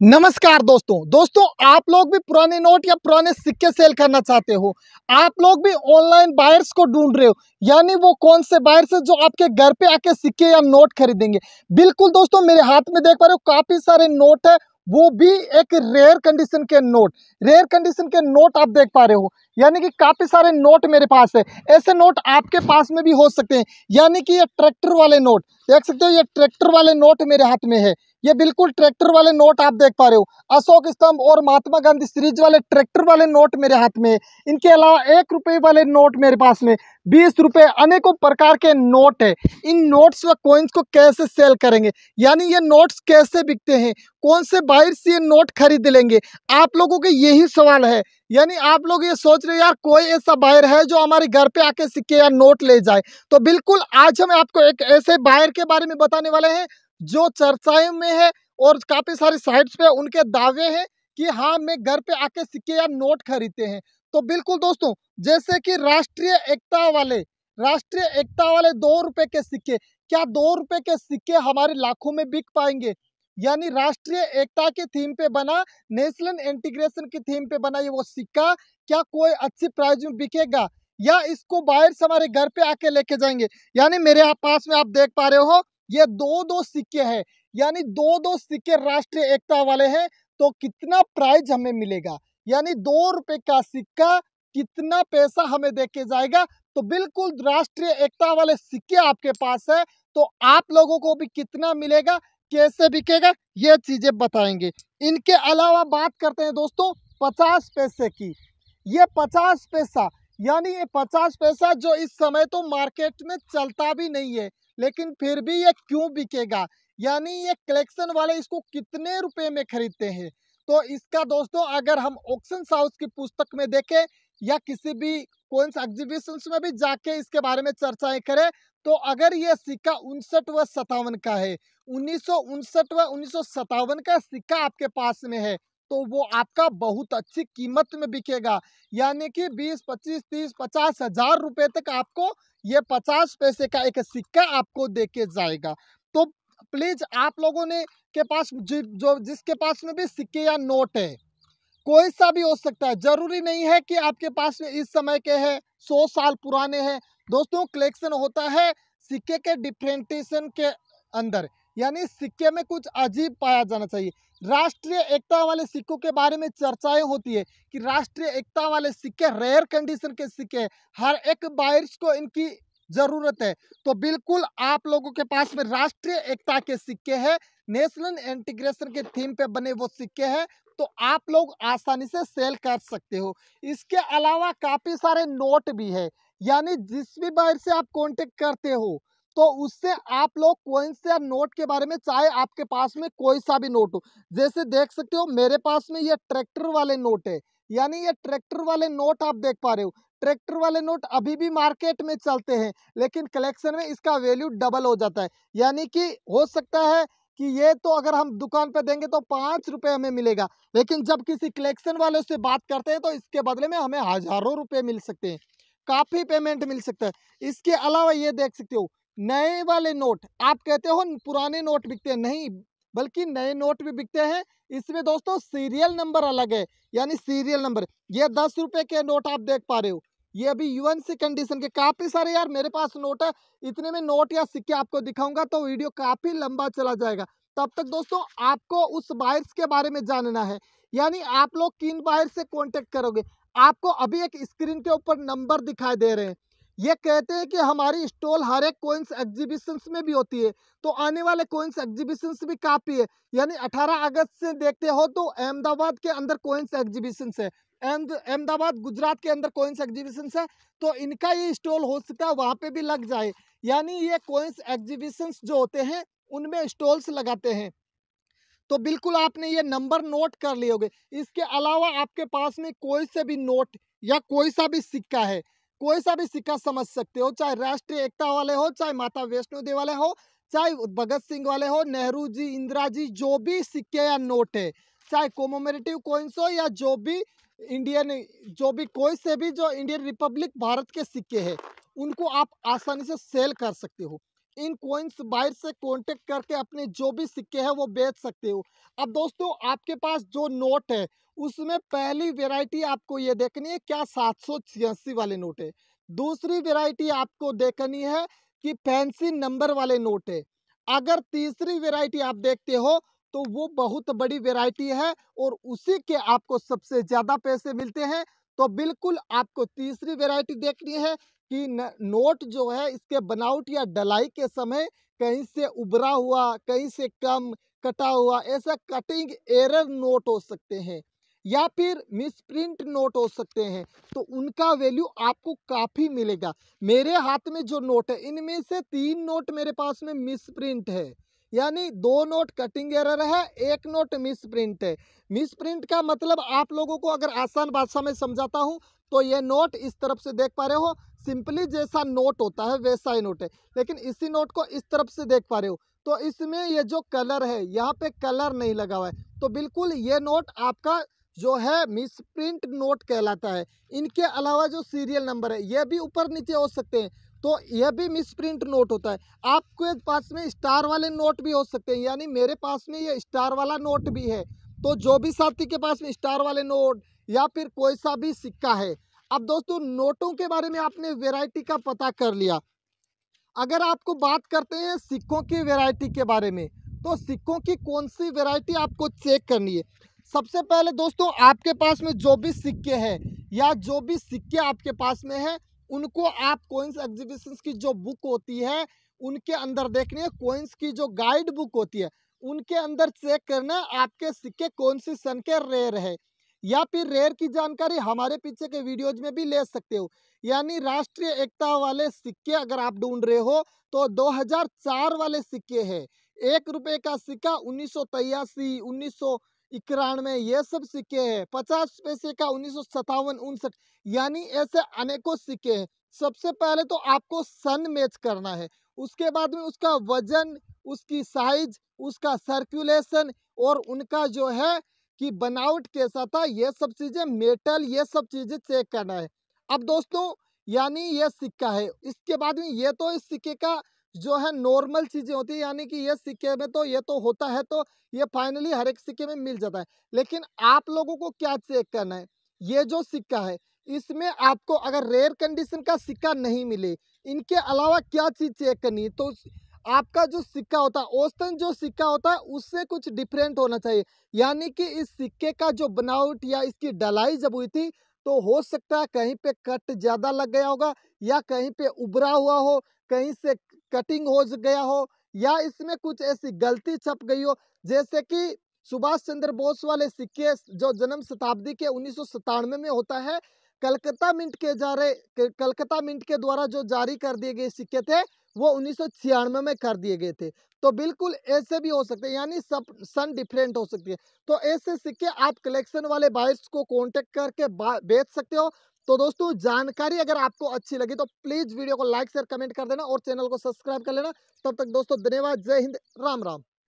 नमस्कार दोस्तों आप लोग भी पुराने नोट या पुराने सिक्के सेल करना चाहते हो। आप लोग भी ऑनलाइन बायर्स को ढूंढ रहे हो, यानी वो कौन से बायर्स है जो आपके घर पे आके सिक्के या नोट खरीदेंगे। बिल्कुल दोस्तों, मेरे हाथ में देख पा रहे हो काफी सारे नोट है, वो भी एक रेयर कंडीशन के नोट आप देख पा रहे हो। यानी कि काफी सारे नोट मेरे पास है। ऐसे नोट आपके पास में भी हो सकते हैं। यानी कि ये ट्रैक्टर वाले नोट देख सकते हो, ये ट्रैक्टर वाले नोट मेरे हाथ में है। ये बिल्कुल ट्रैक्टर वाले नोट आप देख पा रहे हो। अशोक स्तंभ और महात्मा गांधी सीरीज वाले ट्रैक्टर वाले नोट मेरे हाथ में है। इनके अलावा 1 रुपए वाले नोट मेरे पास में, 20 रुपए, अनेकों प्रकार के नोट है। इन नोट्स व कॉइन्स को कैसे सेल करेंगे, यानी ये नोट्स कैसे बिकते हैं, कौन से बायर्स ये नोट खरीद लेंगे, आप लोगों के यही सवाल है। यानी आप लोग ये सोच रहे हो यार कोई ऐसा बायर है जो हमारे घर पे आके सिक्के या नोट ले जाए। तो बिल्कुल आज हम आपको एक ऐसे बायर के बारे में बताने वाले हैं जो चर्चाएं में है और काफी सारी साइट्स पे उनके दावे हैं कि हाँ मैं घर पे आके सिक्के या नोट खरीदते हैं। तो बिल्कुल दोस्तों, जैसे कि राष्ट्रीय एकता वाले 2 रुपए के सिक्के, क्या 2 रुपए के सिक्के हमारे लाखों में बिक पाएंगे? यानी राष्ट्रीय एकता की थीम पे बना, नेशनल इंटीग्रेशन की थीम पे बना ये वो सिक्का क्या कोई अच्छी प्राइस में बिकेगा, या इसको बायर्स हमारे घर पे आके लेके जाएंगे? यानी मेरे पास में आप देख पा रहे हो ये दो दो सिक्के हैं, यानी दो दो सिक्के राष्ट्रीय एकता वाले हैं। तो कितना प्राइज हमें मिलेगा, यानी 2 रुपए का सिक्का कितना पैसा हमें देके जाएगा? तो बिल्कुल राष्ट्रीय एकता वाले सिक्के आपके पास है, तो आप लोगों को भी कितना मिलेगा, कैसे बिकेगा, ये चीजें बताएंगे। इनके अलावा बात करते हैं दोस्तों 50 पैसे की। ये 50 पैसा, यानी ये 50 पैसा जो इस समय तो मार्केट में चलता भी नहीं है, लेकिन फिर भी ये क्यों बिकेगा, यानी ये कलेक्शन वाले इसको कितने रुपए में खरीदते हैं। तो इसका दोस्तों अगर हम ऑक्शन हाउस की पुस्तक में देखें या किसी भी कोइंस एग्जीबिशंस में भी जाके इसके बारे में चर्चाएं करें, तो अगर ये सिक्का 59 व 57 का है, 1959 व 1957 का सिक्का आपके पास में है, तो वो आपका बहुत अच्छी कीमत में बिकेगा। यानी कि 20, 25, 30, 50 हजार रुपए तक आपको ये 50 पैसे का एक सिक्का आपको देके जाएगा। तो प्लीज आप लोगों ने के पास जिसके पास में भी सिक्के या नोट है, कोई सा भी हो सकता है, जरूरी नहीं है कि आपके पास में इस समय के हैं, 100 साल पुराने हैं। दोस्तों कलेक्शन होता है सिक्के के डिफरेंटेशन के अंदर, यानी सिक्के में कुछ अजीब पाया जाना चाहिए। राष्ट्रीय एकता वाले सिक्कों के बारे में चर्चाएं होती है कि राष्ट्रीय एकता वाले सिक्के रेयर कंडीशन के सिक्के हैं, हर एक बायर्स को इनकी जरूरत है। तो बिल्कुल आप लोगों के पास में राष्ट्रीय एकता के सिक्के हैं, नेशनल इंटीग्रेशन के थीम पे बने वो सिक्के हैं, तो आप लोग आसानी से सेल कर सकते हो। इसके अलावा काफी सारे नोट भी है, यानी जिस भी बायर से आप कांटेक्ट करते हो तो उससे आप लोग कॉइन्स या नोट के बारे में, चाहे आपके पास में कोई सा भी नोट हो, जैसे देख सकते हो मेरे पास में ये ट्रैक्टर वाले नोट है। यानी ये ट्रैक्टर वाले नोट आप देख पा रहे हो, ट्रैक्टर वाले नोट अभी भी मार्केट में चलते हैं, लेकिन कलेक्शन में इसका वैल्यू डबल हो जाता है। यानी कि हो सकता है कि ये तो अगर हम दुकान पे देंगे तो 5 रुपए हमें मिलेगा, लेकिन जब किसी कलेक्शन वाले से बात करते हैं तो इसके बदले में हमें हजारों रुपए मिल सकते हैं, काफी पेमेंट मिल सकता है। इसके अलावा ये देख सकते हो नए वाले नोट, आप कहते हो पुराने नोट बिकते हैं, नहीं बल्कि नए नोट भी बिकते हैं। इसमें दोस्तों सीरियल नंबर अलग है, यानी सीरियल नंबर, ये 10 रुपए के नोट आप देख पा रहे हो, ये अभी यूएनसी कंडीशन के काफी सारे यार मेरे पास नोट है। इतने में नोट या सिक्के आपको दिखाऊंगा तो वीडियो काफी लंबा चला जाएगा। तब तक दोस्तों आपको उस बायर्स के बारे में जानना है, यानी आप लोग किन बायर से कांटेक्ट करोगे। आपको अभी एक स्क्रीन के ऊपर नंबर दिखाई दे रहे हैं, ये कहते हैं कि हमारी स्टॉल हर एक कोइंस एग्जीबिशंस में भी होती है, तो आने वाले कोइंस एग्जीबिशंस भी काफी है। यानी 18 अगस्त से देखते हो तो अहमदाबाद के अंदर कोइंस एग्जीबिशंस है, अहमदाबाद गुजरात के अंदर कोइंस एग्जीबिशंस है, तो इनका ये स्टॉल हो सकता है वहां पे भी लग जाए। यानी ये कोइंस एग्जीबिशंस जो होते हैं उनमें स्टॉल्स लगाते हैं। तो बिल्कुल आपने ये नंबर नोट कर लिए होंगे। इसके अलावा आपके पास में कोई से भी नोट या कोई सा भी सिक्का है, कोई सा भी सिक्का समझ सकते हो, चाहे राष्ट्रीय एकता वाले हो, चाहे माता वैष्णो देवी वाले हो, चाहे भगत सिंह वाले हो, नेहरू जी, इंदिरा जी, जो भी सिक्के या नोट है, चाहे कोमोमेरेटिव कॉइन्स हो या जो भी इंडियन, जो भी कोई से भी जो इंडियन रिपब्लिक भारत के सिक्के हैं, उनको आप आसानी से सेल कर सकते हो। इन कॉइन्स बायर से कांटेक्ट करके अपने जो भी सिक्के हैं वो बेच सकते हो। अब दोस्तों आपके पास जो नोट है उसमें पहली वैरायटी आपको ये देखनी है क्या 786 वाले नोट है। दूसरी वैरायटी आपको देखनी है कि फैंसी नंबर वाले नोट है। अगर तीसरी वैरायटी आप देखते हो तो वो बहुत बड़ी वैरायटी है और उसी के आपको सबसे ज़्यादा पैसे मिलते हैं। तो बिल्कुल आपको तीसरी वैरायटी देखनी है कि नोट जो है इसके बनावट या डलाई के समय कहीं से उभरा हुआ, कहीं से कम कटा हुआ, ऐसा कटिंग एरर नोट हो सकते हैं या फिर मिसप्रिंट नोट हो सकते हैं। तो उनका वैल्यू आपको काफ़ी मिलेगा। मेरे हाथ में जो नोट है इनमें से 3 नोट मेरे पास में मिसप्रिंट है, यानी 2 नोट कटिंग एरर है, 1 नोट मिसप्रिंट है। मिसप्रिंट का मतलब आप लोगों को अगर आसान भाषा में समझाता हूँ तो ये नोट इस तरफ से देख पा रहे हो, सिंपली जैसा नोट होता है वैसा ही नोट है, लेकिन इसी नोट को इस तरफ से देख पा रहे हो तो इसमें ये जो कलर है यहाँ पे कलर नहीं लगा हुआ है। तो बिल्कुल ये नोट आपका जो है मिसप्रिंट नोट कहलाता है। इनके अलावा जो सीरियल नंबर है ये भी ऊपर नीचे हो सकते हैं, तो यह भी मिसप्रिंट नोट होता है। आपके पास में स्टार वाले नोट भी हो सकते हैं, यानी मेरे पास में ये स्टार वाला नोट भी है। तो जो भी साथी के पास में स्टार वाले नोट या फिर कोई सा भी सिक्का है। अब दोस्तों नोटों के बारे में आपने वैरायटी का पता कर लिया। अगर आपको बात करते हैं सिक्कों की वैरायटी के बारे में, तो सिक्कों की कौन सी वैरायटी आपको चेक करनी है। सबसे पहले दोस्तों आपके पास में जो भी सिक्के हैं या जो भी सिक्के आपके पास में है उनको आप कॉइन्स एग्जीबिशंस की जो बुक होती है उनके अंदर देखनी है। कॉइन्स की जो गाइड बुक होती है उनके अंदर चेक करना आपके सिक्के कौन सी सन के रेयर है, या फिर रेयर की जानकारी हमारे पीछे के वीडियोज में भी ले सकते हो। यानी राष्ट्रीय एकता वाले सिक्के अगर आप ढूंढ रहे हो तो 2004 वाले सिक्के हैं। 1 रुपए का सिक्का 1983, 1991 ये सब सिक्के हैं। 50 पैसे का 1957, 59, यानी ऐसे अनेकों सिक्के हैं। सबसे पहले तो आपको सन मैच करना है, उसके बाद में उसका वजन, उसकी साइज, उसका सर्कुलेशन और उनका जो है कि बनावट कैसा था, ये सब चीजें, मेटल, ये सब चीजें चेक करना है। अब दोस्तों यानी ये सिक्का है, इसके बाद में ये तो इस सिक्के का जो है नॉर्मल चीजें होती है, यानी कि ये सिक्के में तो ये तो होता है, तो ये फाइनली हर एक सिक्के में मिल जाता है। लेकिन आप लोगों को क्या चेक करना है, ये जो सिक्का है इसमें आपको अगर रेयर कंडीशन का सिक्का नहीं मिले, इनके अलावा क्या चीज चेक करनी है, तो आपका जो सिक्का होता है औसतन जो सिक्का होता है उससे कुछ डिफरेंट होना चाहिए। यानी कि इस सिक्के का जो बनावट या इसकी डलाई जब हुई थी तो हो सकता है कहीं पे कट ज्यादा लग गया होगा, या कहीं पे उभरा हुआ हो, कहीं से कटिंग हो गया हो, या इसमें कुछ ऐसी गलती छप गई हो। जैसे कि सुभाष चंद्र बोस वाले सिक्के जो जन्म शताब्दी के 1997 में होता है, कलकत्ता मिंट के द्वारा जो जारी कर दिए गए सिक्के थे वो 1996 में कर दिए गए थे। तो बिल्कुल ऐसे भी हो सकते हैं, यानी सब सन डिफरेंट हो सकती है। तो ऐसे सिक्के आप कलेक्शन वाले बायर्स को कांटेक्ट करके बेच सकते हो। तो दोस्तों जानकारी अगर आपको अच्छी लगी तो प्लीज वीडियो को लाइक शेयर कमेंट कर देना और चैनल को सब्सक्राइब कर लेना। तब तक दोस्तों धन्यवाद, जय हिंद, राम राम।